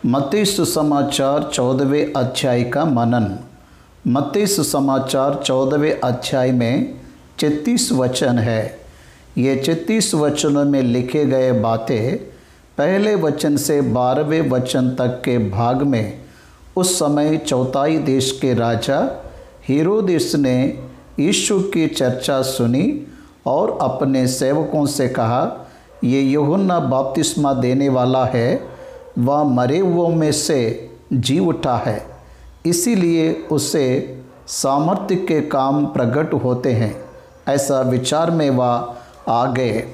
मत्ती सुसमाचार 14वें अध्याय का मनन। मत्ती सुसमाचार 14वें अध्याय में 33 वचन है। ये 33 वचनों में लिखे गए बातें पहले वचन से 12वें वचन तक के भाग में उस समय चौथाई देश के राजा हेरोदेस ने यीशु की चर्चा सुनी और अपने सेवकों से कहा, ये यूहन्ना बपतिस्मा देने वाला है, वह मरे हुओं में से जी उठा है, इसीलिए उसे सामर्थ्य के काम प्रकट होते हैं। ऐसा विचार में वह आ गए।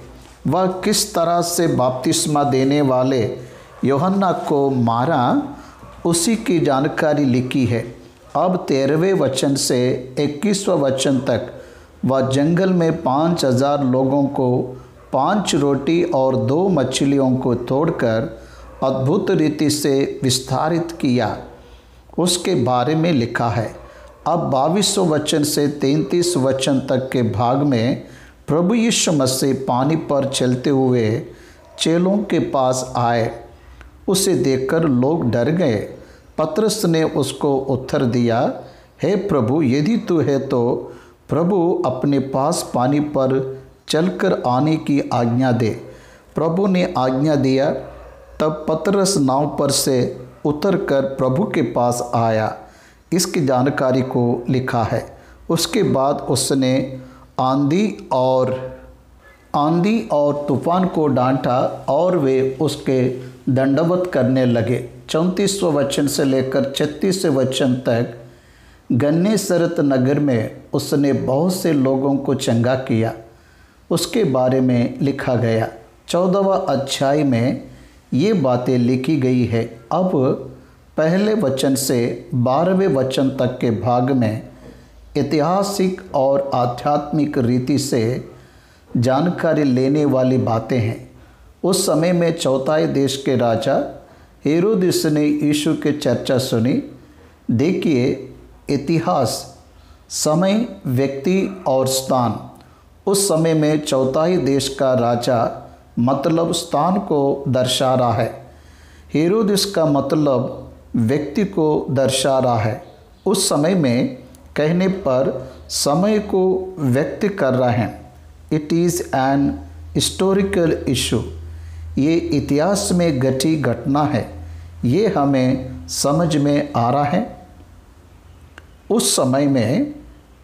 वह किस तरह से बपतिस्मा देने वाले यूहन्ना को मारा, उसी की जानकारी लिखी है। अब 13वें वचन से 21वें वचन तक वह जंगल में 5000 लोगों को 5 रोटी और 2 मछलियों को तोड़कर अद्भुत रीति से विस्तारित किया, उसके बारे में लिखा है। अब 22वें वचन से 33 वचन तक के भाग में प्रभु यीशु मसीह पानी पर चलते हुए चेलों के पास आए। उसे देखकर लोग डर गए। पतरस ने उसको उत्तर दिया, हे प्रभु, यदि तू है तो प्रभु अपने पास पानी पर चलकर आने की आज्ञा दे। प्रभु ने आज्ञा दिया। तब पतरस नाव पर से उतरकर प्रभु के पास आया। इसकी जानकारी को लिखा है। उसके बाद उसने आंधी और तूफान को डांटा और वे उसके दंडवत करने लगे। 34वें वचन से लेकर 36वें वचन तक गन्नेसरत नगर में उसने बहुत से लोगों को चंगा किया, उसके बारे में लिखा गया। 14वां अध्याय में ये बातें लिखी गई है। अब पहले वचन से 12वें वचन तक के भाग में ऐतिहासिक और आध्यात्मिक रीति से जानकारी लेने वाली बातें हैं। उस समय में चौथाई देश के राजा हेरोदेस ने यीशु की चर्चा सुनी। देखिए, इतिहास, समय, व्यक्ति और स्थान। उस समय में चौथाई देश का राजा मतलब स्थान को दर्शा रहा है। हेरोदेस का मतलब व्यक्ति को दर्शा रहा है। उस समय में कहने पर समय को व्यक्त कर रहे हैं। It is an historical issue. ये इतिहास में घटी घटना है। ये हमें समझ में आ रहा है। उस समय में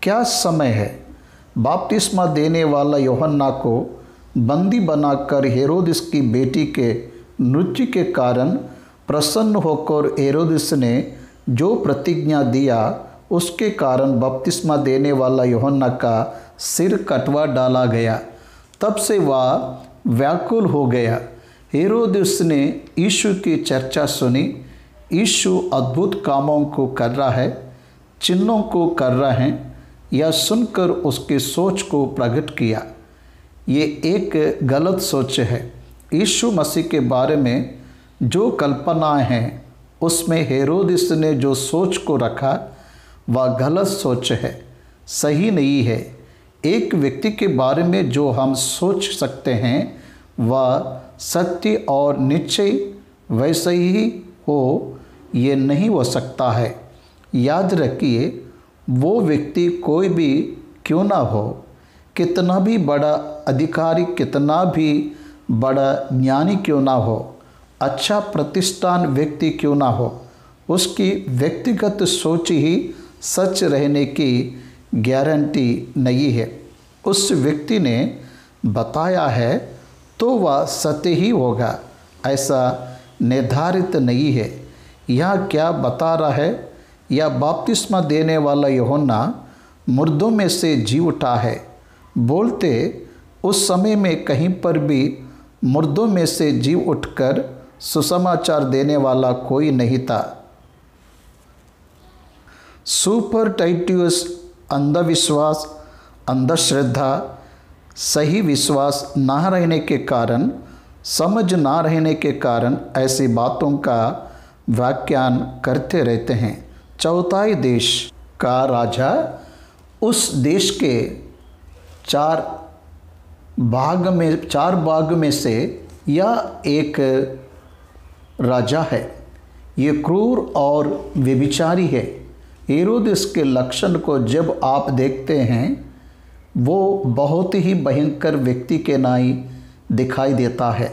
क्या समय है? बपतिस्मा देने वाला यूहन्ना को बंदी बनाकर हेरोदेस की बेटी के नृत्य के कारण प्रसन्न होकर हेरोदेस ने जो प्रतिज्ञा दिया, उसके कारण बपतिस्मा देने वाला यूहन्ना का सिर कटवा डाला गया। तब से वह व्याकुल हो गया। हेरोदेस ने यीशु की चर्चा सुनी। यीशु अद्भुत कामों को कर रहा है, चिन्हों को कर रहा है, यह सुनकर उसकी सोच को प्रकट किया। ये एक गलत सोच है। यीशु मसीह के बारे में जो कल्पनाएं हैं, उसमें हेरोदेस ने जो सोच को रखा, वह गलत सोच है, सही नहीं है। एक व्यक्ति के बारे में जो हम सोच सकते हैं, वह सत्य और निश्चय वैसे ही हो, ये नहीं हो सकता है। याद रखिए, वो व्यक्ति कोई भी क्यों ना हो, कितना भी बड़ा अधिकारी, कितना भी बड़ा ज्ञानी क्यों ना हो, अच्छा प्रतिष्ठान व्यक्ति क्यों ना हो, उसकी व्यक्तिगत सोच ही सच रहने की गारंटी नहीं है। उस व्यक्ति ने बताया है तो वह सत्य ही होगा, ऐसा निर्धारित नहीं है। यह क्या बता रहा है? यह बपतिस्मा देने वाला यूहन्ना मुर्दों में से जी उठा है। बोलते उस समय में कहीं पर भी मुर्दों में से जी उठकर सुसमाचार देने वाला कोई नहीं था। सुपरस्टिशियस अंधविश्वास, अंधश्रद्धा, सही विश्वास ना रहने के कारण, समझ ना रहने के कारण ऐसी बातों का व्याख्यान करते रहते हैं। चौथाई देश का राजा उस देश के 4 भाग में से यह एक राजा है। ये क्रूर और व्यभिचारी है। हेरोदेस के लक्षण को जब आप देखते हैं, वो बहुत ही भयंकर व्यक्ति के नाई दिखाई देता है।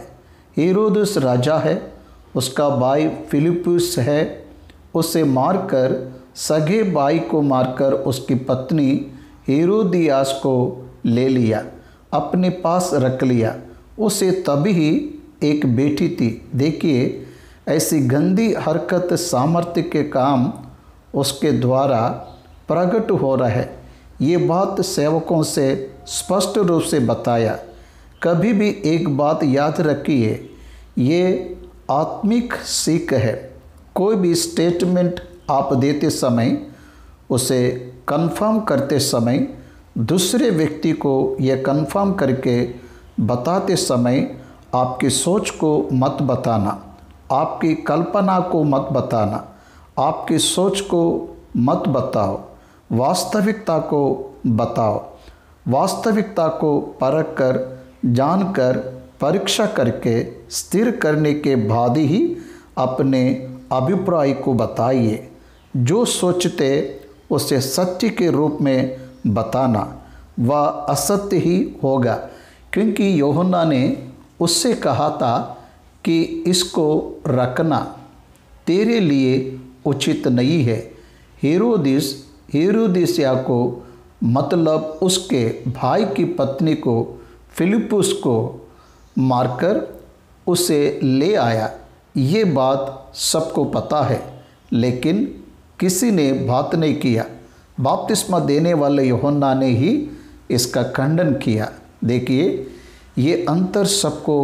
हेरोदेस राजा है, उसका भाई फिलिप्पुस है, उसे मारकर, सगे भाई को मारकर उसकी पत्नी हेरोदियास को ले लिया, अपने पास रख लिया। उसे तभी एक बेटी थी। देखिए, ऐसी गंदी हरकत, सामर्थ्य के काम उसके द्वारा प्रकट हो रहा है। ये बात सेवकों से स्पष्ट रूप से बताया। कभी भी एक बात याद रखिए, ये आत्मिक सीख है। कोई भी स्टेटमेंट आप देते समय, उसे कंफर्म करते समय, दूसरे व्यक्ति को यह कंफर्म करके बताते समय आपकी सोच को मत बताना, आपकी कल्पना को मत बताना, आपकी सोच को मत बताओ, वास्तविकता को बताओ। वास्तविकता को परख कर, जानकर, परीक्षा करके स्थिर करने के बाद ही अपने अभिप्राय को बताइए। जो सोचते उसे सत्य के रूप में बताना, वह असत्य ही होगा, क्योंकि यूहन्ना ने उससे कहा था कि इसको रखना तेरे लिए उचित नहीं है। हेरोदिया को, मतलब उसके भाई की पत्नी को, फिलिप्पुस को मारकर उसे ले आया। ये बात सबको पता है, लेकिन किसी ने बात नहीं किया। बपतिस्मा देने वाले यूहन्ना ने ही इसका खंडन किया। देखिए, ये अंतर सबको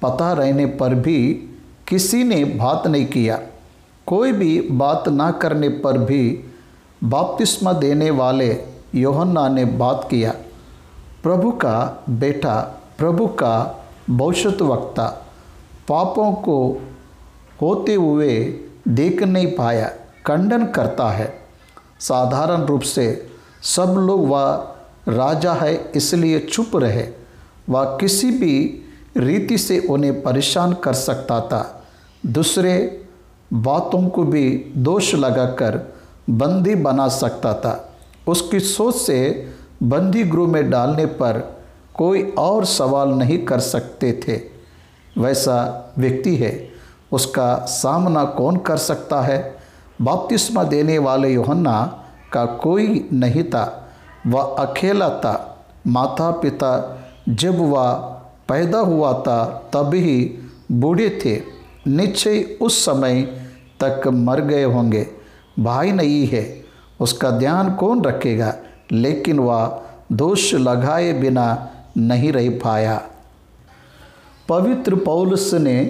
पता रहने पर भी किसी ने बात नहीं किया। कोई भी बात ना करने पर भी बपतिस्मा देने वाले यूहन्ना ने बात किया। प्रभु का बेटा, प्रभु का भविष्यद्वक्ता पापों को होते हुए देख नहीं पाया, खंडन करता है। साधारण रूप से सब लोग वह राजा है इसलिए चुप रहे। वह किसी भी रीति से उन्हें परेशान कर सकता था। दूसरे बातों को भी दोष लगाकर बंदी बना सकता था। उसकी सोच से बंदी गृह में डालने पर कोई और सवाल नहीं कर सकते थे। वैसा व्यक्ति है, उसका सामना कौन कर सकता है? बपतिस्मा देने वाले यूहन्ना का कोई नहीं था, वह अकेला था। माता पिता जब वह पैदा हुआ था तब ही बूढ़े थे, निश्चय उस समय तक मर गए होंगे। भाई नहीं है, उसका ध्यान कौन रखेगा? लेकिन वह दोष लगाए बिना नहीं रह पाया। पवित्र पौलुस ने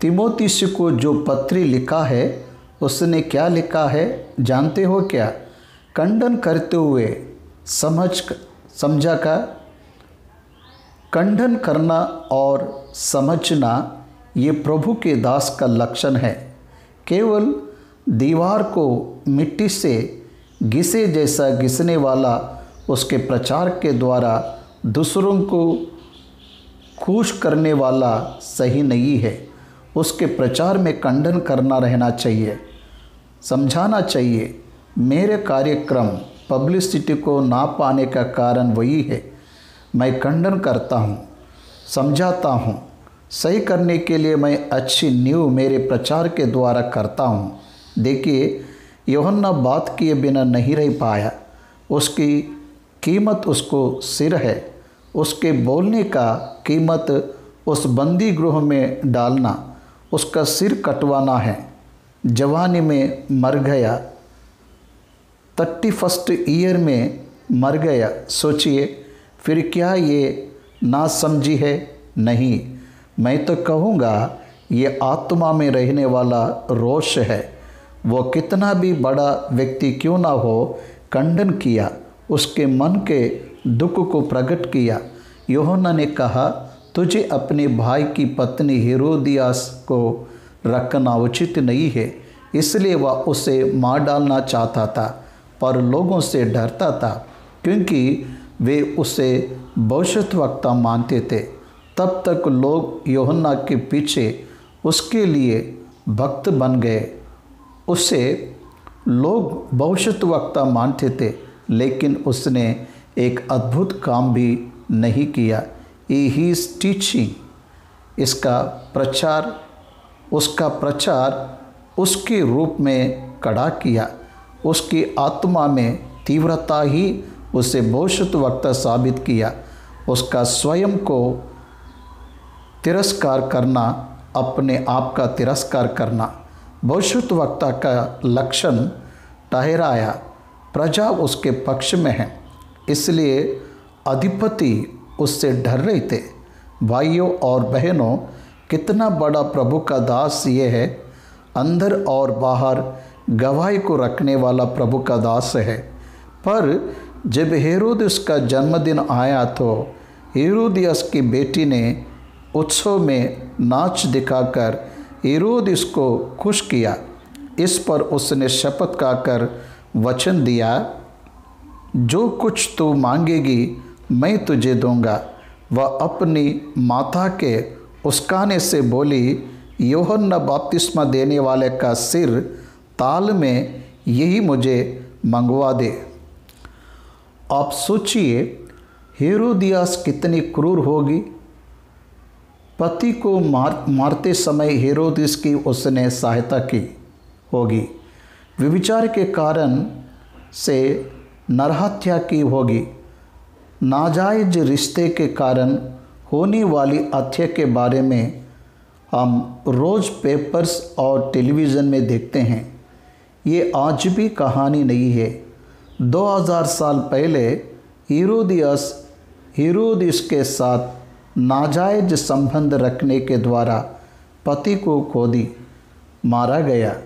तीमुथियुस को जो पत्री लिखा है, उसने क्या लिखा है जानते हो क्या? खंडन करते हुए समझा का खंडन करना और समझना ये प्रभु के दास का लक्षण है। केवल दीवार को मिट्टी से घिसे जैसा घिसने वाला उसके प्रचार के द्वारा दूसरों को खुश करने वाला सही नहीं है। उसके प्रचार में खंडन करना रहना चाहिए, समझाना चाहिए। मेरे कार्यक्रम पब्लिसिटी को ना पाने का कारण वही है। मैं खंडन करता हूँ, समझाता हूँ। सही करने के लिए मैं अच्छी नींव मेरे प्रचार के द्वारा करता हूँ। देखिए, यूहन्ना बात किए बिना नहीं रह पाया। उसकी कीमत उसको सिर है। उसके बोलने का कीमत उस बंदी गृह में डालना, उसका सिर कटवाना है। जवानी में मर गया, 31st ईयर में मर गया। सोचिए, फिर क्या ये ना समझी है? नहीं, मैं तो कहूँगा ये आत्मा में रहने वाला रोष है। वो कितना भी बड़ा व्यक्ति क्यों ना हो, खंडन किया, उसके मन के दुख को प्रकट किया। यूहन्ना ने कहा, तुझे अपने भाई की पत्नी हेरोदियास को रखना उचित नहीं है। इसलिए वह उसे मार डालना चाहता था, पर लोगों से डरता था, क्योंकि वे उसे भविष्यद्वक्ता मानते थे। तब तक लोग यूहन्ना के पीछे उसके लिए भक्त बन गए। उसे लोग भविष्यद्वक्ता मानते थे, लेकिन उसने एक अद्भुत काम भी नहीं किया। ही इज टीचिंग, उसका प्रचार उसके रूप में खड़ा किया। उसकी आत्मा में तीव्रता ही उसे भविष्यद्वक्ता साबित किया। उसका स्वयं को तिरस्कार करना, अपने आप का तिरस्कार करना भविष्यद्वक्ता का लक्षण ठहराया। प्रजा उसके पक्ष में है, इसलिए अधिपति उससे डर रहे थे। भाइयों और बहनों, कितना बड़ा प्रभु का दास ये है। अंदर और बाहर गवाही को रखने वाला प्रभु का दास है। पर जब हेरोदियस का जन्मदिन आया तो हेरोदियस की बेटी ने उत्सव में नाच दिखाकर हेरोदियस को खुश किया। इस पर उसने शपथ खाकर वचन दिया, जो कुछ तू मांगेगी मैं तुझे दूंगा। वह अपनी माता के उस्काने से बोली, यूहन्ना बपतिस्मा देने वाले का सिर ताल में यही मुझे मंगवा दे। आप सोचिए हेरोदियास कितनी क्रूर होगी। पति को मारते समय हेरोदियस की उसने सहायता की होगी। व्यभिचार के कारण से नरहत्या की होगी। नाजायज रिश्ते के कारण होने वाली हत्या के बारे में हम रोज़ पेपर्स और टेलीविज़न में देखते हैं। ये आज भी कहानी नहीं है। 2000 साल पहले हेरोदियस के साथ नाजायज संबंध रखने के द्वारा पति को खोदी मारा गया।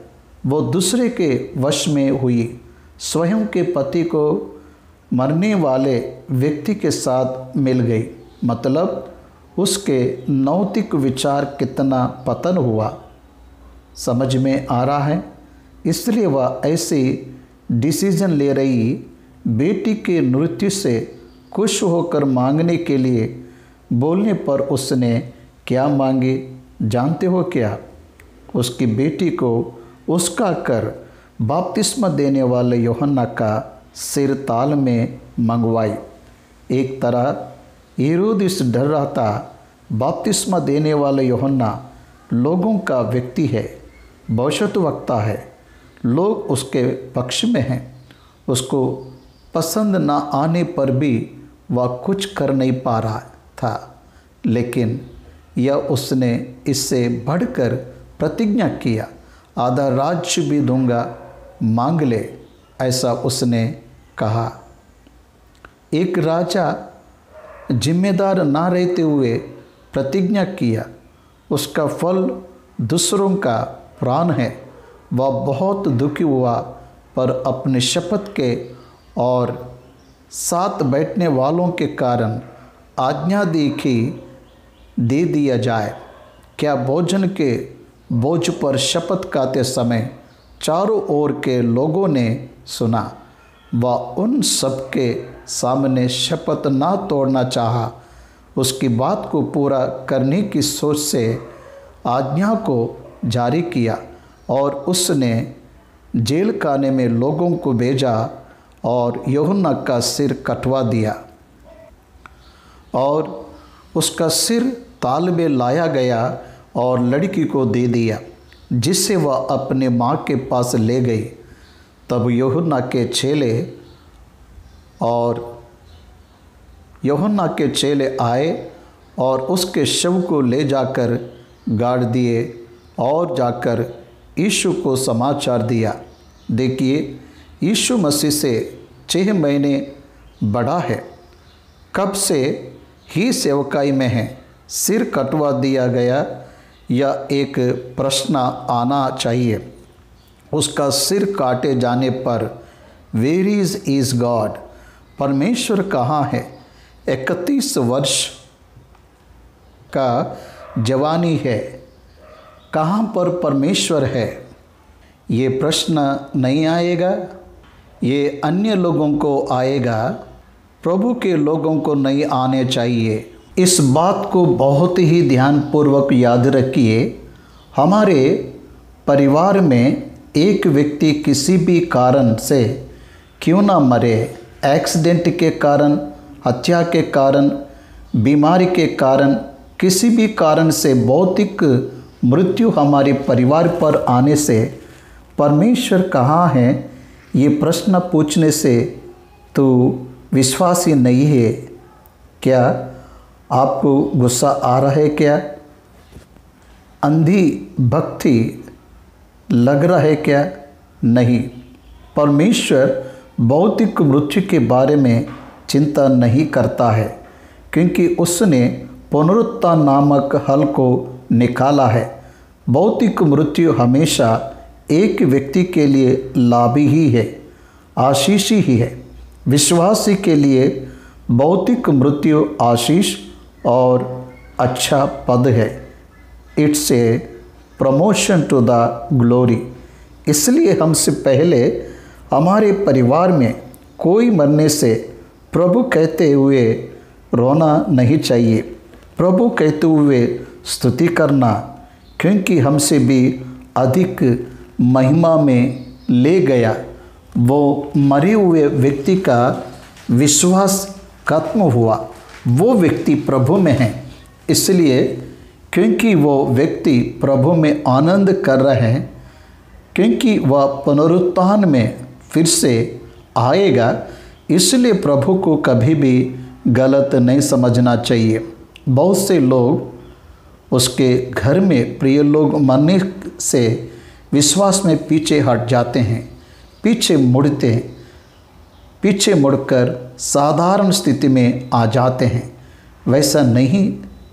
वो दूसरे के वश में हुई। स्वयं के पति को मरने वाले व्यक्ति के साथ मिल गई। मतलब उसके नैतिक विचार कितना पतन हुआ, समझ में आ रहा है। इसलिए वह ऐसे डिसीजन ले रही। बेटी के मृत्यु से खुश होकर मांगने के लिए बोलने पर उसने क्या मांगे जानते हो क्या? उसकी बेटी को उसका कर बपतिस्मा देने वाले यूहन्ना का सिर ताल में मंगवाई। एक तरह हेरोदियस डर रहा था। बपतिस्मा देने वाले यूहन्ना लोगों का व्यक्ति है, भविष्यद्वक्ता है। लोग उसके पक्ष में हैं। उसको पसंद न आने पर भी वह कुछ कर नहीं पा रहा था, लेकिन यह उसने इससे बढ़कर प्रतिज्ञा किया, आधा राज्य भी दूंगा, मांग ले, ऐसा उसने कहा। एक राजा जिम्मेदार ना रहते हुए प्रतिज्ञा किया, उसका फल दूसरों का प्राण है। वह बहुत दुखी हुआ, पर अपने शपथ के और साथ बैठने वालों के कारण आज्ञा दी कि दे दिया जाए। क्या भोजन के बोझ पर शपथ खाते समय चारों ओर के लोगों ने सुना। वह उन सबके सामने शपथ ना तोड़ना चाहा। उसकी बात को पूरा करने की सोच से आज्ञा को जारी किया और उसने जेल खाने में लोगों को भेजा और यूहन्ना का सिर कटवा दिया और उसका सिर ताल में लाया गया और लड़की को दे दिया, जिससे वह अपने माँ के पास ले गई। तब यूहन्ना के चेले आए और उसके शव को ले जाकर गाड़ दिए और जाकर यीशु को समाचार दिया। देखिए, यीशु मसीह से 6 महीने बड़ा है, कब से ही सेवकाई में है, सिर कटवा दिया गया, यह एक प्रश्न आना चाहिए। उसका सिर काटे जाने पर वेयर इज गॉड, परमेश्वर कहाँ है? 31 वर्ष का जवानी है, कहाँ पर परमेश्वर है? ये प्रश्न नहीं आएगा, ये अन्य लोगों को आएगा, प्रभु के लोगों को नहीं आने चाहिए। इस बात को बहुत ही ध्यानपूर्वक याद रखिए। हमारे परिवार में एक व्यक्ति किसी भी कारण से क्यों ना मरे, एक्सीडेंट के कारण, हत्या के कारण, बीमारी के कारण, किसी भी कारण से भौतिक मृत्यु हमारे परिवार पर आने से परमेश्वर कहाँ है, ये प्रश्न पूछने से तो विश्वासी नहीं है। क्या आपको गुस्सा आ रहा है? क्या अंधी भक्ति लग रहा है? क्या नहीं। परमेश्वर भौतिक मृत्यु के बारे में चिंता नहीं करता है, क्योंकि उसने पुनरुत्थान नामक हल को निकाला है। भौतिक मृत्यु हमेशा एक व्यक्ति के लिए लाभ ही है, आशीष ही है। विश्वासी के लिए भौतिक मृत्यु आशीष और अच्छा पद है। It's a promotion to the glory. इसलिए हमसे पहले हमारे परिवार में कोई मरने से प्रभु कहते हुए रोना नहीं चाहिए, प्रभु कहते हुए स्तुति करना, क्योंकि हमसे भी अधिक महिमा में ले गया। वो मरे हुए व्यक्ति का विश्वास खत्म हुआ, वो व्यक्ति प्रभु में है। इसलिए क्योंकि वो व्यक्ति प्रभु में आनंद कर रहे हैं, क्योंकि वह पुनरुत्थान में फिर से आएगा, इसलिए प्रभु को कभी भी गलत नहीं समझना चाहिए। बहुत से लोग उसके घर में प्रिय लोग मरने से विश्वास में पीछे हट जाते हैं, पीछे मुड़ते हैं, पीछे मुड़कर साधारण स्थिति में आ जाते हैं। वैसा नहीं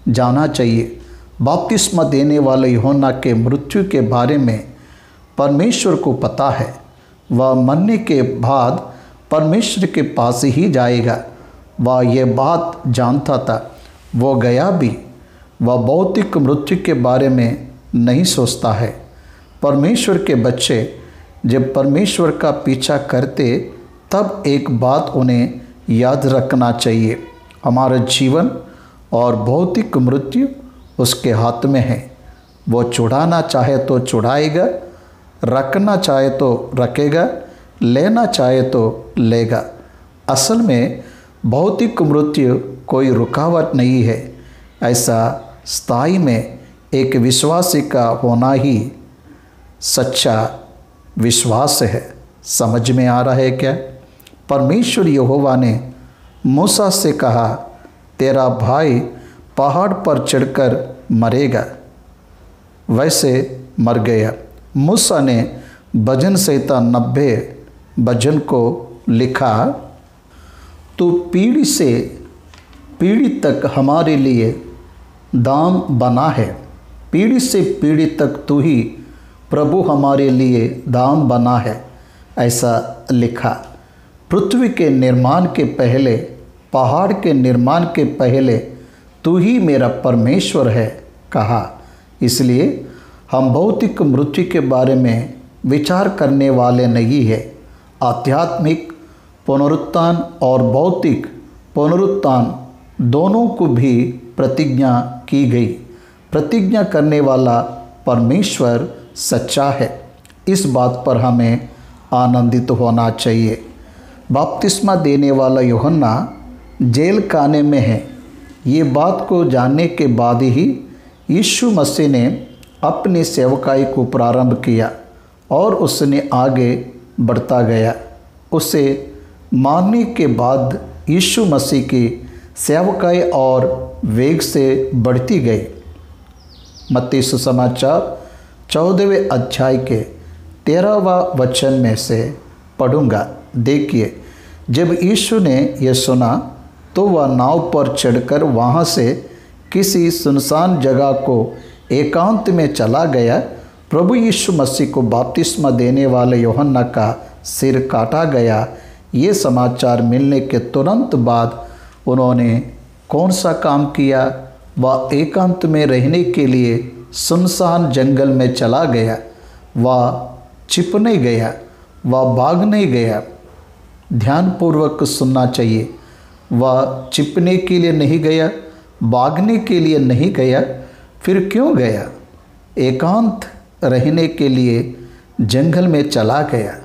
जाना चाहिए। बपतिस्मा देने वाले यूहन्ना के मृत्यु के बारे में परमेश्वर को पता है। वह मरने के बाद परमेश्वर के पास ही जाएगा। वह यह बात जानता था, वो गया भी। वह भौतिक मृत्यु के बारे में नहीं सोचता है। परमेश्वर के बच्चे जब परमेश्वर का पीछा करते, तब एक बात उन्हें याद रखना चाहिए, हमारा जीवन और भौतिक मृत्यु उसके हाथ में है। वो छुड़ाना चाहे तो छुड़ाएगा, रखना चाहे तो रखेगा, लेना चाहे तो लेगा। असल में भौतिक मृत्यु कोई रुकावट नहीं है। ऐसा स्थाई में एक विश्वासी का होना ही सच्चा विश्वास है। समझ में आ रहा है क्या? परमेश्वर यहोवा ने मूसा से कहा, तेरा भाई पहाड़ पर चढ़कर मरेगा। वैसे मर गया। मूसा ने भजन संहिता 90 भजन को लिखा, तो पीढ़ी से पीढ़ी तक हमारे लिए दाम बना है। पीढ़ी से पीढ़ी तक तू ही प्रभु हमारे लिए दाम बना है, ऐसा लिखा। पृथ्वी के निर्माण के पहले, पहाड़ के निर्माण के पहले तू ही मेरा परमेश्वर है कहा। इसलिए हम भौतिक मृत्यु के बारे में विचार करने वाले नहीं है। आध्यात्मिक पुनरुत्थान और भौतिक पुनरुत्थान दोनों को भी प्रतिज्ञा की गई। प्रतिज्ञा करने वाला परमेश्वर सच्चा है। इस बात पर हमें आनंदित होना चाहिए। बपतिस्मा देने वाला यूहन्ना जेल खाने में है। ये बात को जानने के बाद ही यीशु मसीह ने अपनी सेवकाई को प्रारंभ किया और उसने आगे बढ़ता गया। उसे मानने के बाद यीशु मसीह की सेवकाई और वेग से बढ़ती गई। मत्ती सुसमाचार 14वें अध्याय के 13वां वचन में से पढ़ूंगा। देखिए, जब यीशु ने यह सुना तो वह नाव पर चढ़कर वहाँ से किसी सुनसान जगह को एकांत में चला गया। प्रभु यीशु मसीह को बपतिस्मा देने वाले यूहन्ना का सिर काटा गया। ये समाचार मिलने के तुरंत बाद उन्होंने कौन सा काम किया? वह एकांत में रहने के लिए सुनसान जंगल में चला गया। वह छिपने गया, वह भागने गया। ध्यानपूर्वक सुनना चाहिए। वह छिपने के लिए नहीं गया, भागने के लिए नहीं गया। फिर क्यों गया? एकांत रहने के लिए जंगल में चला गया।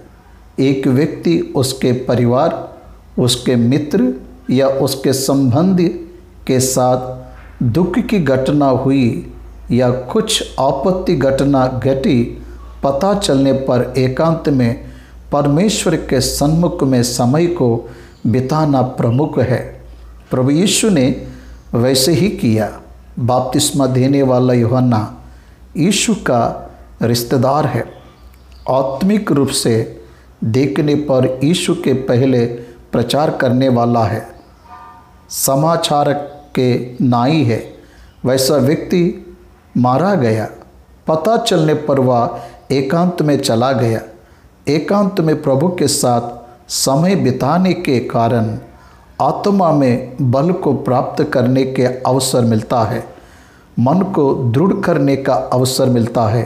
एक व्यक्ति उसके परिवार, उसके मित्र या उसके संबंधी के साथ दुख की घटना हुई या कुछ आपत्ति घटना घटी, पता चलने पर एकांत में परमेश्वर के सन्मुख में समय को बिताना प्रमुख है। प्रभु यीशु ने वैसे ही किया। बपतिस्मा देने वाला यूहन्ना यीशु का रिश्तेदार है। आत्मिक रूप से देखने पर यीशु के पहले प्रचार करने वाला है, समाचार के नाई है। वैसा व्यक्ति मारा गया। पता चलने पर वह एकांत में चला गया। एकांत में प्रभु के साथ समय बिताने के कारण आत्मा में बल को प्राप्त करने के अवसर मिलता है, मन को दृढ़ करने का अवसर मिलता है।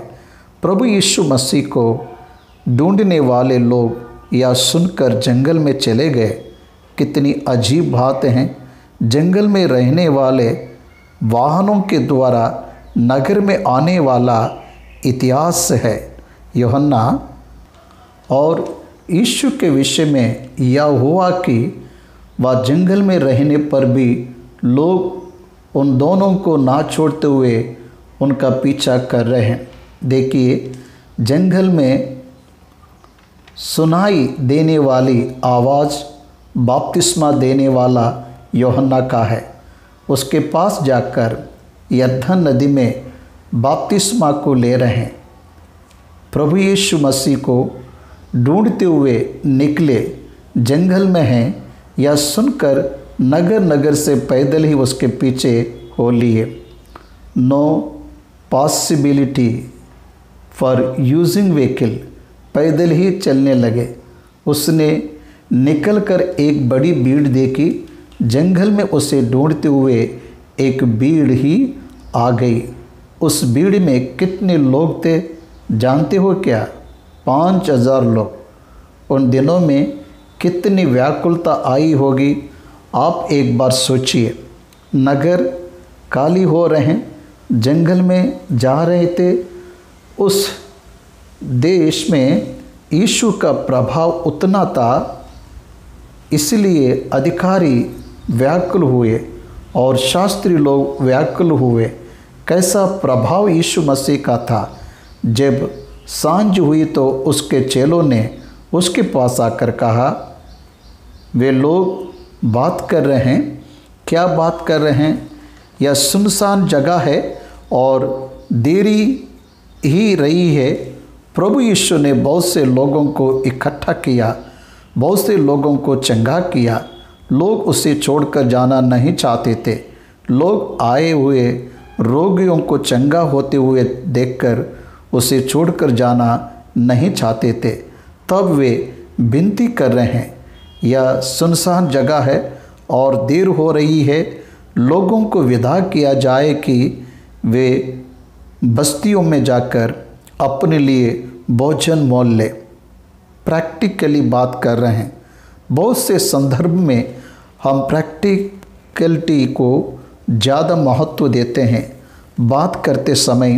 प्रभु यीशु मसीह को ढूंढने वाले लोग यह सुनकर जंगल में चले गए। कितनी अजीब बात है। जंगल में रहने वाले वाहनों के द्वारा नगर में आने वाला इतिहास है। यूहन्ना और यीशु के विषय में यह हुआ कि वह जंगल में रहने पर भी लोग उन दोनों को ना छोड़ते हुए उनका पीछा कर रहे हैं। देखिए, जंगल में सुनाई देने वाली आवाज़ बपतिस्मा देने वाला यूहन्ना का है। उसके पास जाकर यरदन नदी में बपतिस्मा को ले रहे हैं। प्रभु यीशु मसीह को ढूंढते हुए निकले, जंगल में हैं, यह सुनकर नगर नगर से पैदल ही उसके पीछे हो लिए। No possibility for using vehicle, पैदल ही चलने लगे। उसने निकलकर एक बड़ी भीड़ देखी। जंगल में उसे ढूंढते हुए एक भीड़ ही आ गई। उस भीड़ में कितने लोग थे जानते हो क्या? 5000 लोग। उन दिनों में कितनी व्याकुलता आई होगी, आप एक बार सोचिए। नगर खाली हो रहे हैं, जंगल में जा रहे थे। उस देश में यीशु का प्रभाव उतना था, इसलिए अधिकारी व्याकुल हुए और शास्त्री लोग व्याकुल हुए। कैसा प्रभाव यीशु मसीह का था। जब सांझ हुई तो उसके चेलों ने उसके पास आकर कहा, वे लोग बात कर रहे हैं। क्या बात कर रहे हैं? यह सुनसान जगह है और देरी ही रही है। प्रभु यीशु ने बहुत से लोगों को इकट्ठा किया, बहुत से लोगों को चंगा किया। लोग उसे छोड़कर जाना नहीं चाहते थे। लोग आए हुए रोगियों को चंगा होते हुए देखकर उसे छोड़कर जाना नहीं चाहते थे। तब वे विनती कर रहे हैं, यह सुनसान जगह है और देर हो रही है। लोगों को विदा किया जाए कि वे बस्तियों में जाकर अपने लिए भोजन मोल ले। प्रैक्टिकली बात कर रहे हैं। बहुत से संदर्भ में हम प्रैक्टिकलिटी को ज़्यादा महत्व देते हैं। बात करते समय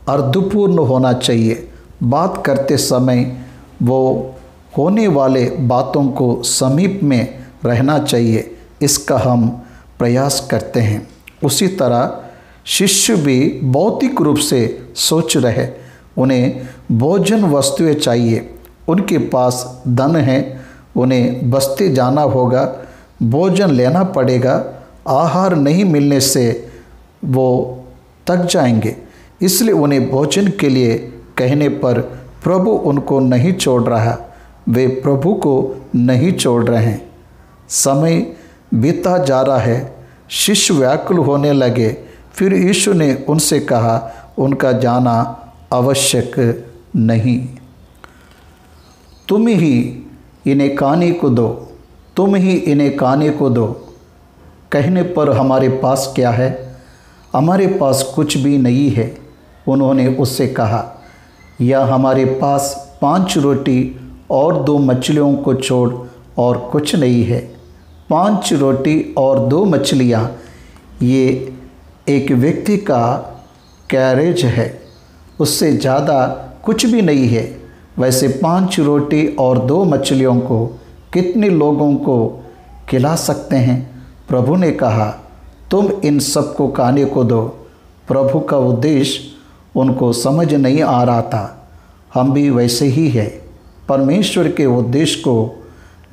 अर्थपूर्ण होना चाहिए। बात करते समय वो होने वाले बातों को समीप में रहना चाहिए। इसका हम प्रयास करते हैं। उसी तरह शिष्य भी भौतिक रूप से सोच रहे। उन्हें भोजन वस्तुएं चाहिए। उनके पास धन है, उन्हें बस्ती जाना होगा, भोजन लेना पड़ेगा। आहार नहीं मिलने से वो थक जाएंगे, इसलिए उन्हें भोजन के लिए कहने पर प्रभु उनको नहीं छोड़ रहा। वे प्रभु को नहीं छोड़ रहे हैं। समय बीता जा रहा है। शिष्य व्याकुल होने लगे। फिर यीशु ने उनसे कहा, उनका जाना आवश्यक नहीं। तुम ही इन्हें खाने को दो, तुम ही इन्हें खाने को दो। कहने पर हमारे पास क्या है? हमारे पास कुछ भी नहीं है। उन्होंने उससे कहा, यह हमारे पास 5 रोटी और 2 मछलियों को छोड़ और कुछ नहीं है। 5 रोटी और 2 मछलियाँ, ये एक व्यक्ति का कैरेज है। उससे ज़्यादा कुछ भी नहीं है। वैसे 5 रोटी और 2 मछलियों को कितने लोगों को खिला सकते हैं? प्रभु ने कहा, तुम इन सबको खाने को दो। प्रभु का उद्देश्य उनको समझ नहीं आ रहा था। हम भी वैसे ही है, परमेश्वर के उद्देश्य को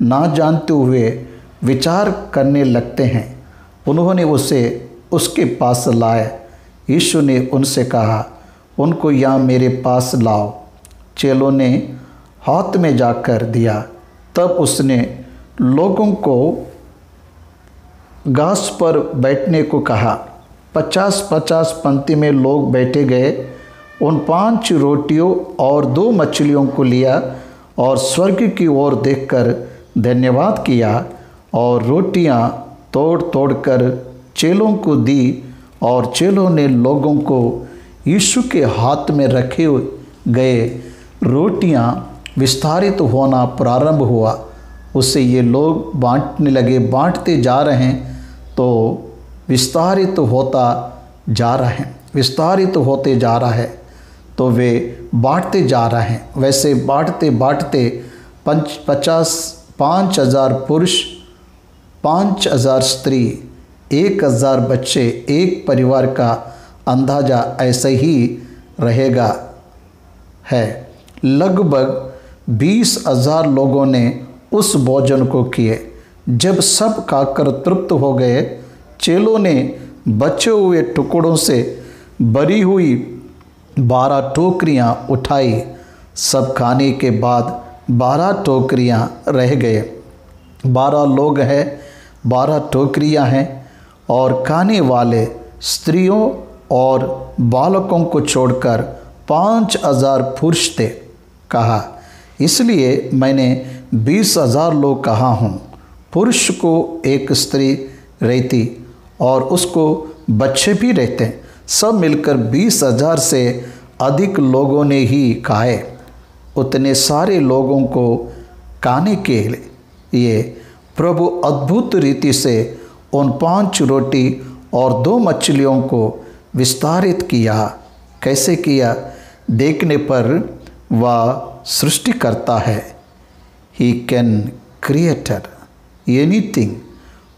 ना जानते हुए विचार करने लगते हैं। उन्होंने उसे उसके पास लाया। यीशु ने उनसे कहा, उनको यहाँ मेरे पास लाओ। चेलों ने हाथ में जाकर दिया। तब उसने लोगों को घास पर बैठने को कहा। 50-50 पंक्ति में लोग बैठे गए। उन 5 रोटियों और 2 मछलियों को लिया और स्वर्ग की ओर देखकर धन्यवाद किया और रोटियां तोड़ तोड़ कर चेलों को दी और चेलों ने लोगों को यीशु के हाथ में रखे गए रोटियां विस्तारित होना प्रारंभ हुआ। उससे ये लोग बांटने लगे। बांटते जा रहे हैं तो विस्तारित होता जा रहा है, विस्तारित होते जा रहा है, तो वे बांटते जा रहे हैं। वैसे बांटते बांटते 5,000 पुरुष, 5,000 स्त्री, 1,000 बच्चे, एक परिवार का अंदाज़ा ऐसे ही रहेगा है। लगभग 20,000 लोगों ने उस भोजन को किए। जब सब खाकर तृप्त हो गए, चेलों ने बचे हुए टुकड़ों से भरी हुई 12 टोकरियां उठाई। सब खाने के बाद 12 टोकरियां रह गए। 12 लोग हैं, 12 टोकरियां हैं और खाने वाले स्त्रियों और बालकों को छोड़कर 5,000 पुरुष थे। कहा, इसलिए मैंने 20,000 लोग कहा हूँ। पुरुष को एक स्त्री रहती और उसको बच्चे भी रहते। सब मिलकर 20,000 से अधिक लोगों ने ही खाए। उतने सारे लोगों को खाने के लिए प्रभु अद्भुत रीति से उन 5 रोटी और 2 मछलियों को विस्तारित किया। कैसे किया? देखने पर वह सृष्टि करता है। He can creator anything.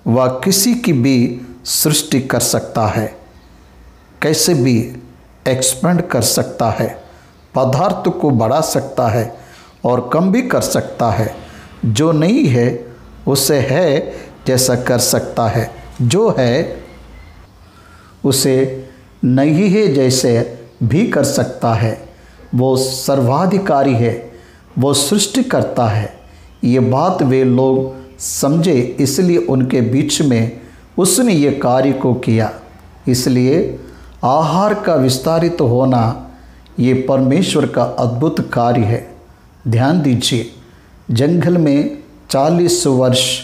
वह किसी की भी सृष्टि कर सकता है, कैसे भी एक्सपेंड कर सकता है, पदार्थ को बढ़ा सकता है और कम भी कर सकता है। जो नहीं है उसे है जैसा कर सकता है, जो है उसे नहीं है जैसे भी कर सकता है। वो सर्वाधिकारी है, वो सृष्टि करता है। ये बात वे लोग समझे, इसलिए उनके बीच में उसने ये कार्य को किया। इसलिए आहार का विस्तारित होना ये परमेश्वर का अद्भुत कार्य है। ध्यान दीजिए, जंगल में 40 वर्ष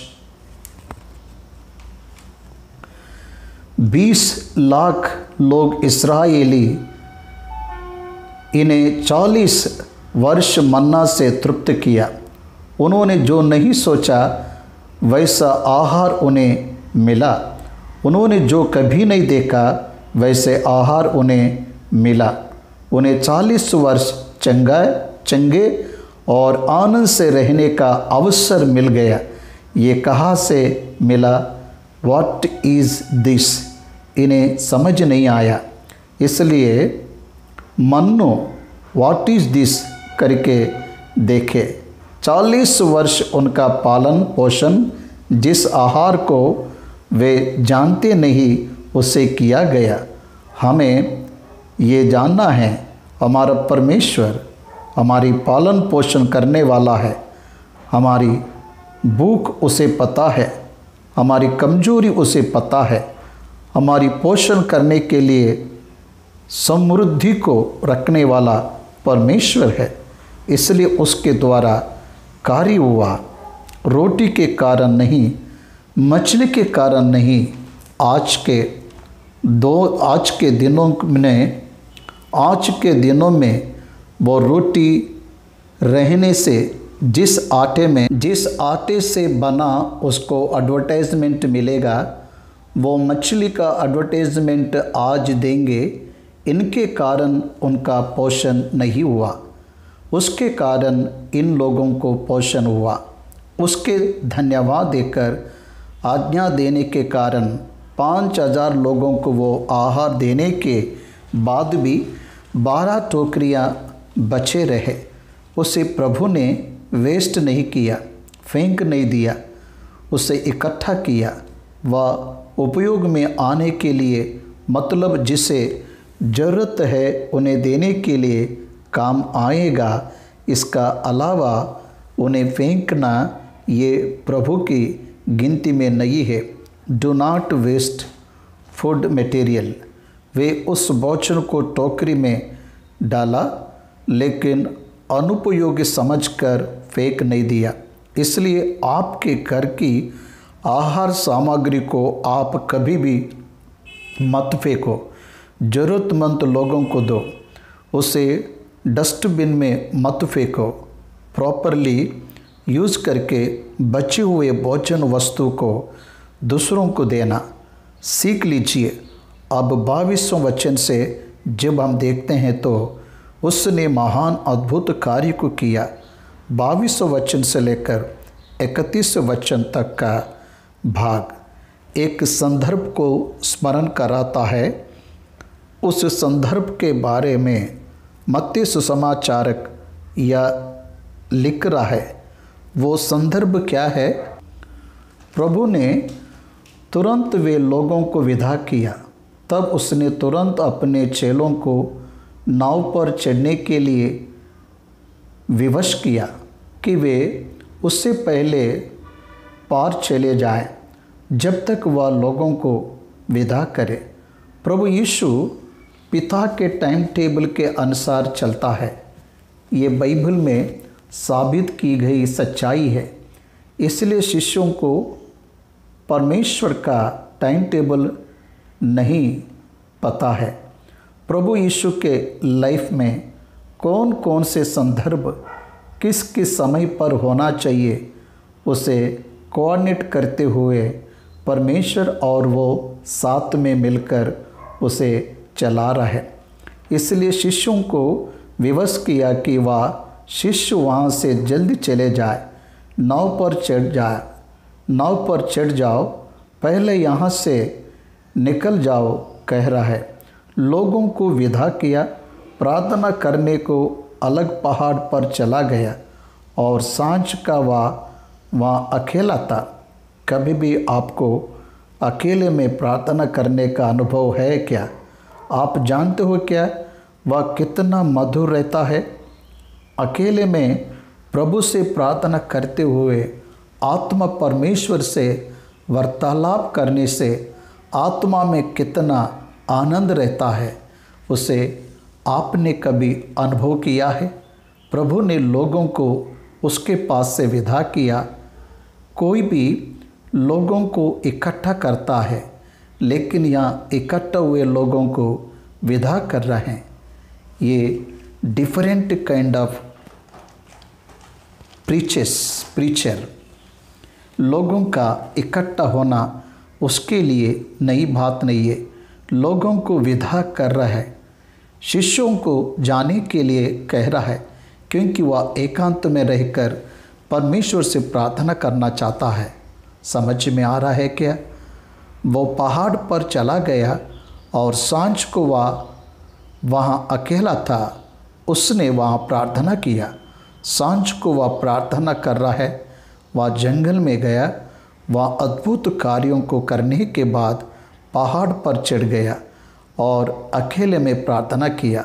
20 लाख लोग इस्राएली, इन्हें 40 वर्ष मन्ना से तृप्त किया। उन्होंने जो नहीं सोचा वैसा आहार उन्हें मिला। उन्होंने जो कभी नहीं देखा वैसे आहार उन्हें मिला। उन्हें 40 वर्ष चंगे और आनंद से रहने का अवसर मिल गया। ये कहाँ से मिला? What is this? इन्हें समझ नहीं आया, इसलिए मन्नो व्हाट इज़ दिस करके देखे। 40 वर्ष उनका पालन पोषण, जिस आहार को वे जानते नहीं उसे किया गया। हमें ये जानना है, हमारा परमेश्वर हमारी पालन पोषण करने वाला है। हमारी भूख उसे पता है, हमारी कमजोरी उसे पता है। हमारी पोषण करने के लिए समृद्धि को रखने वाला परमेश्वर है, इसलिए उसके द्वारा कार्य हुआ। रोटी के कारण नहीं, मछली के कारण नहीं। आज के दिनों में वो रोटी रहने से जिस आटे से बना उसको एडवर्टाइजमेंट मिलेगा, वो मछली का एडवर्टाइजमेंट आज देंगे। इनके कारण उनका पोषण नहीं हुआ, उसके कारण इन लोगों को पोषण हुआ। उसके धन्यवाद देकर आज्ञा देने के कारण 5,000 लोगों को वो आहार देने के बाद भी 12 टोकरियाँ बचे रहे। उसे प्रभु ने वेस्ट नहीं किया, फेंक नहीं दिया, उसे इकट्ठा किया। वह उपयोग में आने के लिए, मतलब जिसे ज़रूरत है उन्हें देने के लिए काम आएगा। इसका अलावा उन्हें फेंकना ये प्रभु की गिनती में नहीं है। Do not waste food material. वे उस भोजन को टोकरी में डाला, लेकिन अनुपयोगी समझकर फेंक नहीं दिया। इसलिए आपके घर की आहार सामग्री को आप कभी भी मत फेंको, ज़रूरतमंद लोगों को दो, उसे डस्टबिन में मत फेंको। प्रॉपरली यूज़ करके बचे हुए भोजन वस्तु को दूसरों को देना सीख लीजिए। अब 22वें वचन से जब हम देखते हैं तो उसने महान अद्भुत कार्य को किया। 22वें वचन से लेकर 31वें वचन तक का भाग एक संदर्भ को स्मरण कराता है। उस संदर्भ के बारे में मत्ती सुसमाचारक या लिख रहा है। वो संदर्भ क्या है? प्रभु ने तुरंत वे लोगों को विदा किया। तब उसने तुरंत अपने चेलों को नाव पर चढ़ने के लिए विवश किया कि वे उससे पहले पार चले जाएं, जब तक वह लोगों को विदा करे। प्रभु यीशु पिता के टाइम टेबल के अनुसार चलता है। ये बाइबल में साबित की गई सच्चाई है। इसलिए शिष्यों को परमेश्वर का टाइम टेबल नहीं पता है। प्रभु यीशु के लाइफ में कौन कौन से संदर्भ किस किस समय पर होना चाहिए, उसे कोऑर्डिनेट करते हुए परमेश्वर और वो साथ में मिलकर उसे चला रहा है। इसलिए शिष्यों को विवश किया कि वह शिष्य वहाँ से जल्दी चले जाए, नाव पर चढ़ जाओ, पहले यहाँ से निकल जाओ कह रहा है। लोगों को विदा किया, प्रार्थना करने को अलग पहाड़ पर चला गया और सांझ का वहाँ अकेला था। कभी भी आपको अकेले में प्रार्थना करने का अनुभव है क्या? आप जानते हो क्या वह कितना मधुर रहता है? अकेले में प्रभु से प्रार्थना करते हुए आत्मा परमेश्वर से वार्तालाप करने से आत्मा में कितना आनंद रहता है, उसे आपने कभी अनुभव किया है? प्रभु ने लोगों को उसके पास से विदा किया। कोई भी लोगों को इकट्ठा करता है, लेकिन यहाँ इकट्ठा हुए लोगों को विदा कर रहे हैं। ये डिफरेंट काइंड ऑफ प्रीचर। लोगों का इकट्ठा होना उसके लिए नई बात नहीं है। लोगों को विदा कर रहा है, शिष्यों को जाने के लिए कह रहा है, क्योंकि वह एकांत में रहकर परमेश्वर से प्रार्थना करना चाहता है। समझ में आ रहा है क्या? वो पहाड़ पर चला गया और सांझ को वह वहाँ अकेला था। उसने वहाँ प्रार्थना किया। सांझ को वह प्रार्थना कर रहा है। वह जंगल में गया। वह अद्भुत कार्यों को करने के बाद पहाड़ पर चढ़ गया और अकेले में प्रार्थना किया।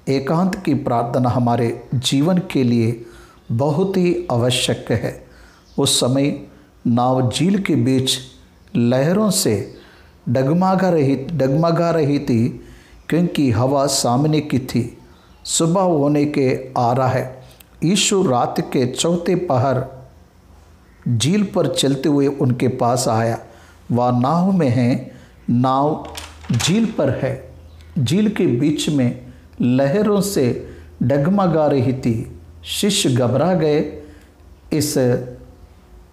एकांत की प्रार्थना हमारे जीवन के लिए बहुत ही आवश्यक है। उस समय नाव झील के बीच लहरों से डगमगा रही थी, क्योंकि हवा सामने की थी। सुबह होने के आ रहा है। यीशु रात के चौथे पहर झील पर चलते हुए उनके पास आया। वह नाव में है, नाव झील पर है। झील के बीच में लहरों से डगमगा रही थी। शिष्य घबरा गए। इस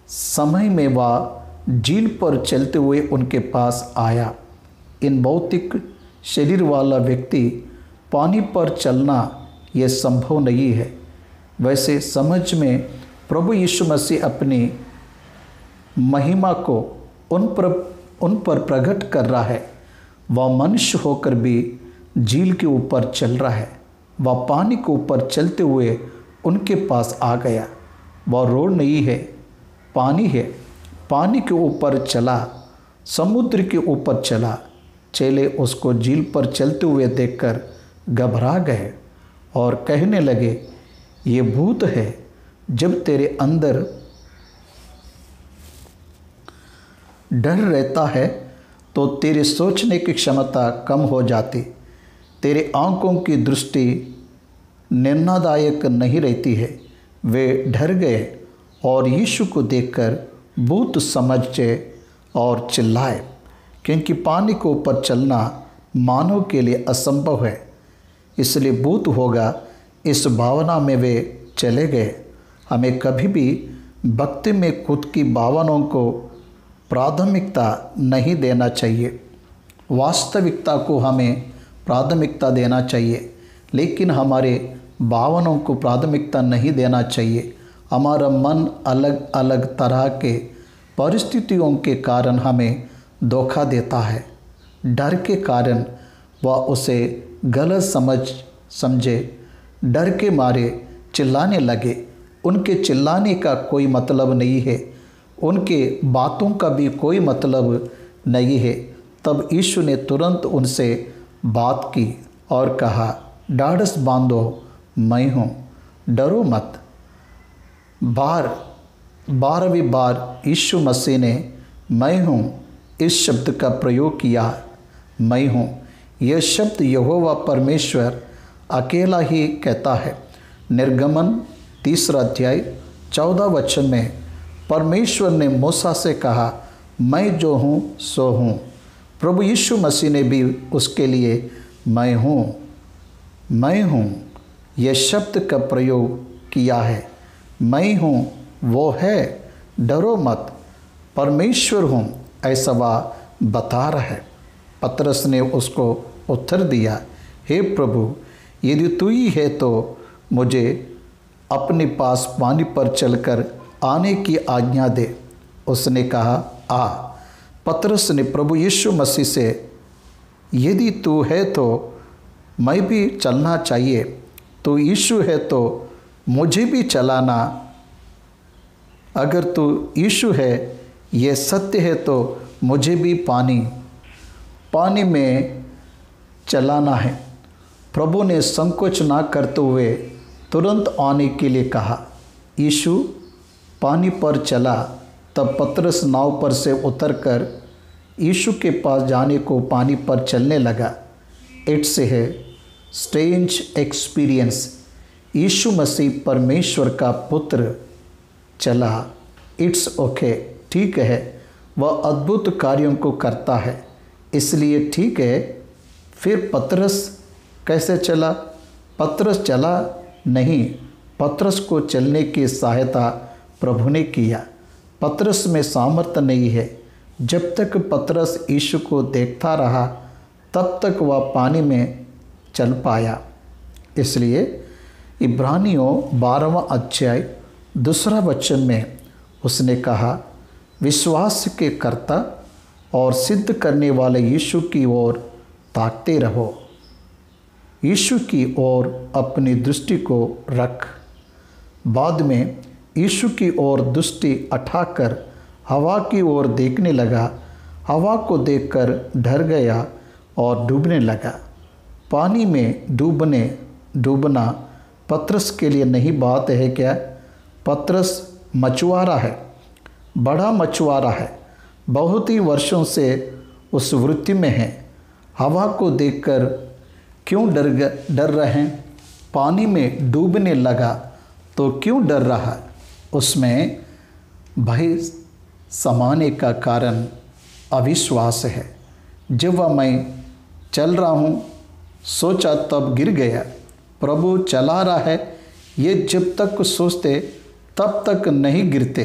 समय में वह झील पर चलते हुए उनके पास आया। इन भौतिक शरीर वाला व्यक्ति पानी पर चलना यह संभव नहीं है। वैसे समझ में प्रभु यीशु मसीह अपनी महिमा को उन पर प्रकट कर रहा है। वह मनुष्य होकर भी झील के ऊपर चल रहा है। वह पानी के ऊपर चलते हुए उनके पास आ गया। वह रोड नहीं है, पानी है। पानी के ऊपर चला, समुद्र के ऊपर चला। चेले उसको झील पर चलते हुए देखकर घबरा गए और कहने लगे, ये भूत है। जब तेरे अंदर डर रहता है तो तेरे सोचने की क्षमता कम हो जाती, तेरे आंखों की दृष्टि निर्णयदायक नहीं रहती है। वे डर गए और यीशु को देखकर भूत समझे और चिल्लाए, क्योंकि पानी के ऊपर चलना मानव के लिए असंभव है। इसलिए भूत होगा, इस भावना में वे चले गए। हमें कभी भी भक्ति में खुद की भावनाओं को प्राथमिकता नहीं देना चाहिए। वास्तविकता को हमें प्राथमिकता देना चाहिए, लेकिन हमारे भावनाओं को प्राथमिकता नहीं देना चाहिए। हमारा मन अलग अलग तरह के परिस्थितियों के कारण हमें धोखा देता है। डर के कारण वह उसे गलत समझे, डर के मारे चिल्लाने लगे। उनके चिल्लाने का कोई मतलब नहीं है, उनके बातों का भी कोई मतलब नहीं है। तब यीशु ने तुरंत उनसे बात की और कहा, ढाढ़स बांधो, मैं हूँ, डरो मत। 12वीं बार यीशु मसीह ने मैं हूँ इस शब्द का प्रयोग किया। मैं हूँ, यह शब्द यहोवा परमेश्वर अकेला ही कहता है। निर्गमन 3 अध्याय 14 वचन में परमेश्वर ने मूसा से कहा, मैं जो हूँ सो हूँ। प्रभु यीशु मसीह ने भी उसके लिए मैं हूँ यह शब्द का प्रयोग किया है। मैं हूँ वो है, डरो मत, परमेश्वर हूँ, ऐसा वह बता रहा है। पतरस ने उसको उत्तर दिया, हे प्रभु, यदि तू ही है तो मुझे अपने पास पानी पर चलकर आने की आज्ञा दे। उसने कहा, आ। पतरस ने प्रभु यीशु मसीह से, यदि तू है तो मैं भी चलना चाहिए, तो यीशु है तो मुझे भी चलाना। अगर तू यीशु है, ये सत्य है, तो मुझे भी पानी में चलाना है। प्रभु ने संकोच ना करते हुए तुरंत आने के लिए कहा। यीशु पानी पर चला। तब पतरस नाव पर से उतरकर यीशु के पास जाने को पानी पर चलने लगा। इट्स है स्ट्रेंज एक्सपीरियंस। यीशु मसीह परमेश्वर का पुत्र चला। इट्स ओके, ठीक है, वह अद्भुत कार्यों को करता है, इसलिए ठीक है। फिर पतरस कैसे चला? पतरस चला नहीं, पतरस को चलने की सहायता प्रभु ने किया। पतरस में सामर्थ्य नहीं है। जब तक पतरस यीशु को देखता रहा, तब तक वह पानी में चल पाया। इसलिए इब्रानियों 12वां अध्याय 2 वचन में उसने कहा, विश्वास के कर्ता और सिद्ध करने वाले यीशु की ओर ताकते रहो। यीशु की ओर अपनी दृष्टि को रख। बाद में यीशु की ओर दृष्टि उठाकर हवा की ओर देखने लगा। हवा को देखकर डर गया और डूबने लगा। पानी में डूबना पतरस के लिए नई बात है क्या? पतरस मछुआरा है, बड़ा मछुआरा है, बहुत ही वर्षों से उस वृत्ति में है। हवा को देखकर क्यों डर रहे हैं? पानी में डूबने लगा तो क्यों डर रहा? उसमें भय समाने का कारण अविश्वास है। जब वह मैं चल रहा हूँ सोचा तब गिर गया। प्रभु चला रहा है, ये जब तक सोचते तब तक नहीं गिरते।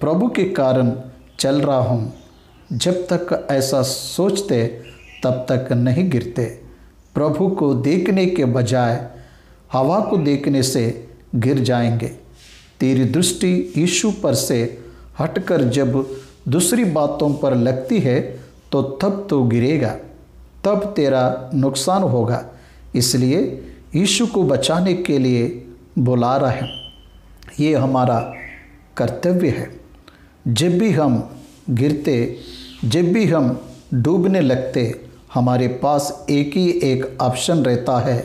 प्रभु के कारण चल रहा हूँ, जब तक ऐसा सोचते तब तक नहीं गिरते। प्रभु को देखने के बजाय हवा को देखने से गिर जाएंगे। तेरी दृष्टि यीशु पर से हटकर जब दूसरी बातों पर लगती है तो तब तो गिरेगा, तब तेरा नुकसान होगा। इसलिए यीशु को बचाने के लिए बुला रहा है। ये हमारा कर्तव्य है। जब भी हम गिरते, जब भी हम डूबने लगते, हमारे पास एक ही एक ऑप्शन रहता है,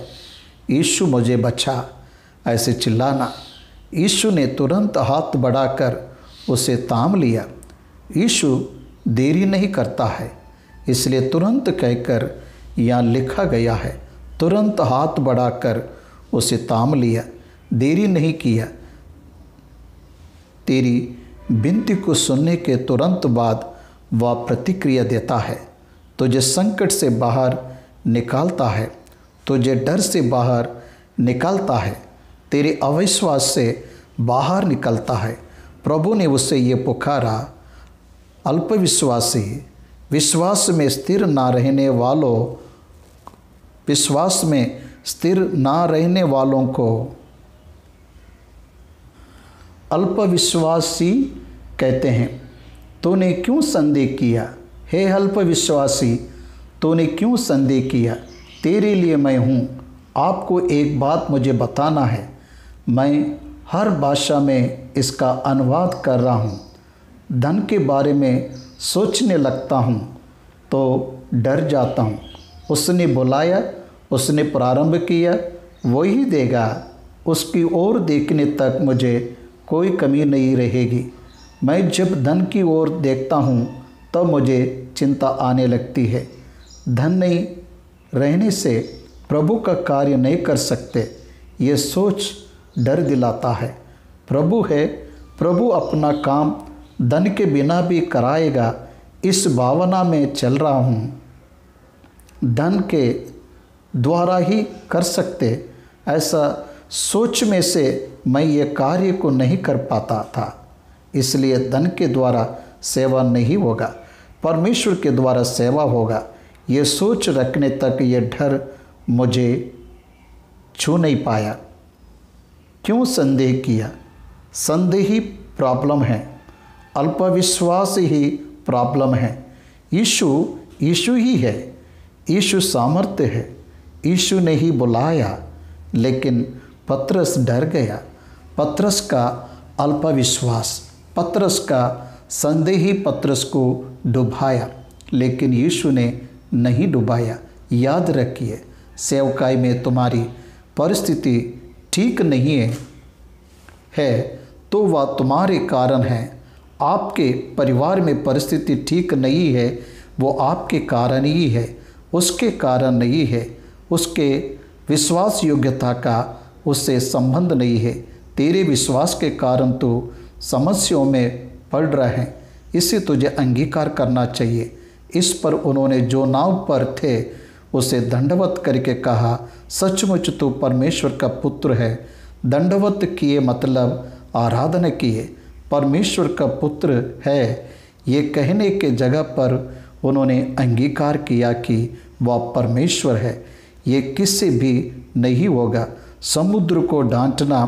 यीशु मुझे बचा, ऐसे चिल्लाना। यीशु ने तुरंत हाथ बढ़ाकर उसे थाम लिया। यीशु देरी नहीं करता है, इसलिए तुरंत कहकर यहाँ लिखा गया है, तुरंत हाथ बढ़ाकर उसे थाम लिया, देरी नहीं किया। तेरी विनती को सुनने के तुरंत बाद वह प्रतिक्रिया देता है, तुझे संकट से बाहर निकालता है, तुझे डर से बाहर निकालता है, तेरे अविश्वास से बाहर निकलता है। प्रभु ने उससे ये पुकारा, अल्पविश्वासी, विश्वास में स्थिर ना रहने वालों, विश्वास में स्थिर ना रहने वालों को अल्पविश्वासी कहते हैं। तूने क्यों संदेह किया? हे अल्पविश्वासी, तूने क्यों संदेह किया? तेरे लिए मैं हूँ। आपको एक बात मुझे बताना है, मैं हर भाषा में इसका अनुवाद कर रहा हूँ। धन के बारे में सोचने लगता हूँ तो डर जाता हूँ। उसने बुलाया, उसने प्रारंभ किया, वही देगा। उसकी ओर देखने तक मुझे कोई कमी नहीं रहेगी। मैं जब धन की ओर देखता हूँ तब मुझे चिंता आने लगती है। धन नहीं रहने से प्रभु का कार्य नहीं कर सकते, ये सोच डर दिलाता है। प्रभु है, प्रभु अपना काम धन के बिना भी कराएगा, इस भावना में चल रहा हूँ। धन के द्वारा ही कर सकते, ऐसा सोच में से मैं ये कार्य को नहीं कर पाता था। इसलिए धन के द्वारा सेवा नहीं होगा, परमेश्वर के द्वारा सेवा होगा। ये सोच रखने तक ये डर मुझे छू नहीं पाया। क्यों संदेह किया? संदेह ही प्रॉब्लम है, अल्पविश्वास ही प्रॉब्लम है। यीशु ही है, यीशु सामर्थ्य है, यीशु ने ही बुलाया। लेकिन पतरस डर गया। पतरस का अल्पविश्वास, पतरस का संदेह ही पतरस को डुबाया, लेकिन यीशु ने नहीं डुबाया। याद रखिए, सेवकाई में तुम्हारी परिस्थिति ठीक नहीं है तो वह तुम्हारे कारण है। आपके परिवार में परिस्थिति ठीक नहीं है, वो आपके कारण ही है, उसके कारण नहीं है। उसके विश्वास योग्यता का उससे संबंध नहीं है। तेरे विश्वास के कारण तो समस्याओं में पड़ रहा है, इसे तुझे अंगीकार करना चाहिए। इस पर उन्होंने जो नाव पर थे उसे दंडवत करके कहा, सचमुच तू परमेश्वर का पुत्र है। दंडवत किए मतलब आराधना किए, परमेश्वर का पुत्र है। ये कहने के जगह पर उन्होंने अंगीकार किया कि वह परमेश्वर है। ये किससे भी नहीं होगा। समुद्र को डांटना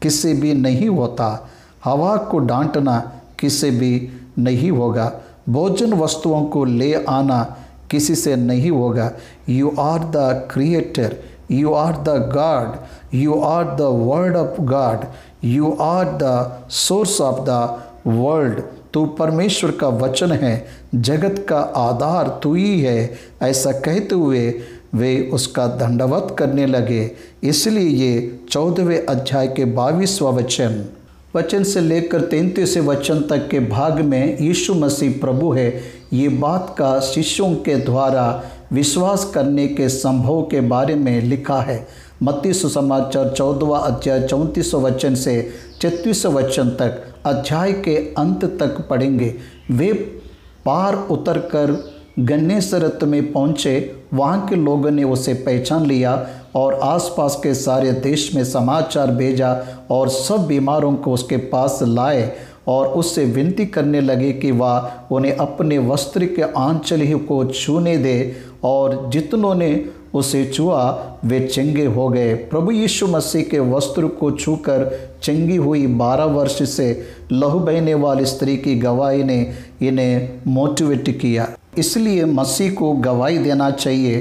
किससे भी नहीं होता, हवा को डांटना किससे भी नहीं होगा, भोजन वस्तुओं को ले आना किसी से नहीं होगा। You are the creator, you are the God, you are the word of God, you are the source of the world. तू परमेश्वर का वचन है, जगत का आधार तू ही है। ऐसा कहते हुए वे उसका दंडवत करने लगे। इसलिए ये 14वें अध्याय के 22वां वचन से लेकर 33वें वचन तक के भाग में यीशु मसीह प्रभु है, ये बात का शिष्यों के द्वारा विश्वास करने के संभव के बारे में लिखा है। मत्ती सुसमाचार 14वां अध्याय 34वें वचन से 36वें वचन तक अध्याय के अंत तक पढ़ेंगे। वे पार उतरकर गन्नेसरत में पहुँचे। वहाँ के लोगों ने उसे पहचान लिया और आसपास के सारे देश में समाचार भेजा और सब बीमारों को उसके पास लाए और उससे विनती करने लगे कि वह उन्हें अपने वस्त्र के आंचल ही को छूने दे और जितनों ने उसे छुआ वे चंगे हो गए। प्रभु यीशु मसीह के वस्त्र को छूकर चंगी हुई 12 वर्ष से लहू बहने वाली स्त्री की गवाही ने इन्हें मोटिवेट किया। इसलिए मसीह को गवाही देना चाहिए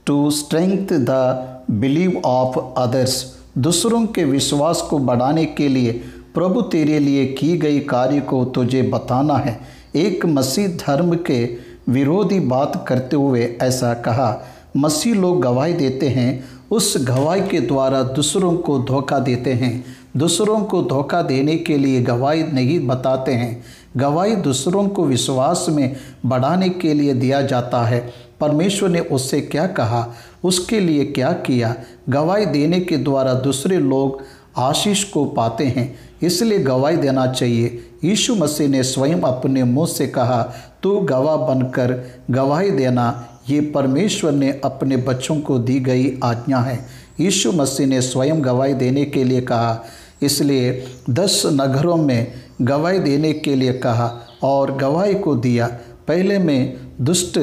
to strength the believe of others. दूसरों के विश्वास को बढ़ाने के लिए प्रभु तेरे लिए की गई कार्य को तुझे बताना है। एक मसीह धर्म के विरोधी बात करते हुए ऐसा कहा, मसीह लोग गवाही देते हैं, उस गवाही के द्वारा दूसरों को धोखा देते हैं। दूसरों को धोखा देने के लिए गवाही नहीं बताते हैं। गवाही दूसरों को विश्वास में बढ़ाने के लिए दिया जाता है। परमेश्वर ने उससे क्या कहा, उसके लिए क्या किया। गवाही देने के द्वारा दूसरे लोग आशीष को पाते हैं, इसलिए गवाही देना चाहिए। यीशु मसीह ने स्वयं अपने मुंह से कहा, तू गवाह बनकर गवाही देना। ये परमेश्वर ने अपने बच्चों को दी गई आज्ञा है। यीशु मसीह ने स्वयं गवाही देने के लिए कहा, इसलिए 10 नगरों में गवाही देने के लिए कहा और गवाही को दिया। पहले में दुष्ट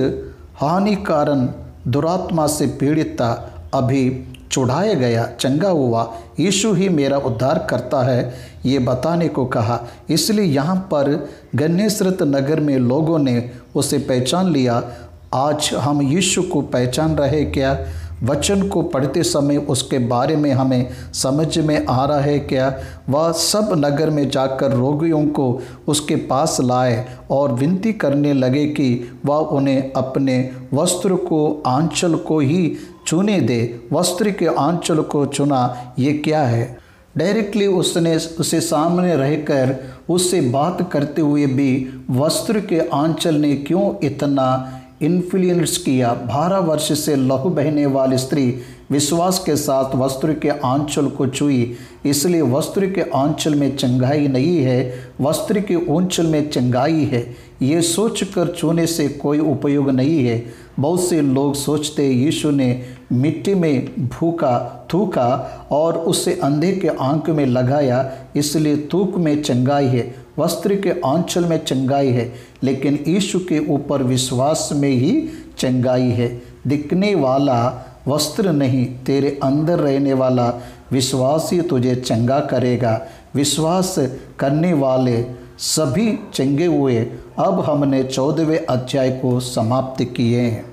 हानिकारन दुरात्मा से पीड़ित था, अभी छुड़ाया गया, चंगा हुआ, यीशु ही मेरा उद्धार करता है, ये बताने को कहा। इसलिए यहाँ पर गन्नेसरत नगर में लोगों ने उसे पहचान लिया। आज हम यीशु को पहचान रहे क्या? वचन को पढ़ते समय उसके बारे में हमें समझ में आ रहा है क्या? वह सब नगर में जाकर रोगियों को उसके पास लाए और विनती करने लगे कि वह उन्हें अपने वस्त्र को आंचल को ही छूने दे। वस्त्र के आंचल को चुना, ये क्या है? डायरेक्टली उसने उसे सामने रहकर उससे बात करते हुए भी वस्त्र के आंचल ने क्यों इतना इन्फ्लुएंस किया? 12 वर्ष से लहू बहने वाली स्त्री विश्वास के साथ वस्त्र के आंचल को छुई। इसलिए वस्त्र के आंचल में चंगाई नहीं है, वस्त्र के आंचल में चंगाई है। ये सोचकर छूने से कोई उपयोग नहीं है। बहुत से लोग सोचते यीशु ने मिट्टी में थूका और उसे अंधे के आंख में लगाया, इसलिए थूक में चंगाई है, वस्त्र के आंचल में चंगाई है। लेकिन यीशु के ऊपर विश्वास में ही चंगाई है। दिखने वाला वस्त्र नहीं, तेरे अंदर रहने वाला विश्वास ही तुझे चंगा करेगा। विश्वास करने वाले सभी चंगे हुए। अब हमने 14वें अध्याय को समाप्त किए हैं।